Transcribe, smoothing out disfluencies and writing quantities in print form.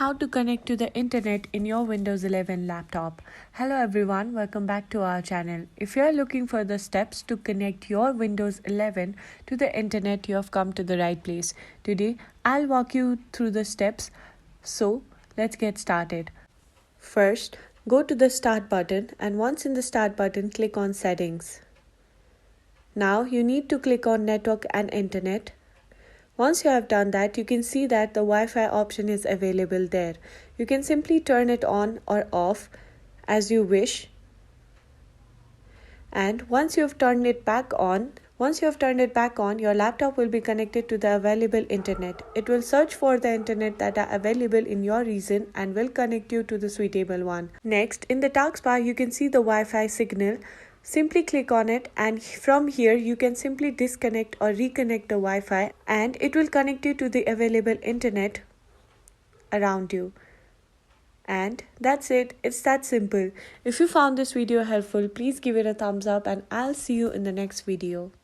how to connect to the internet in your Windows 11 laptop. Hello everyone, welcome back to our channel. If you are looking for the steps to connect your Windows 11 to the internet, you have come to the right place. Today, I'll walk you through the steps. So, let's get started. First, go to the Start button and once in the Start button, click on Settings. Now, you need to click on Network and Internet. Once you have done that, you can see that the Wi-Fi option is available there. You can simply turn it on or off as you wish. And once you have turned it back on, your laptop will be connected to the available internet. It will search for the internet that are available in your region and will connect you to the suitable one. Next, in the taskbar, you can see the Wi-Fi signal. Simply click on it and from here you can simply disconnect or reconnect the Wi-Fi and it will connect you to the available internet around you. And that's it. It's that simple. If you found this video helpful, please give it a thumbs up and I'll see you in the next video.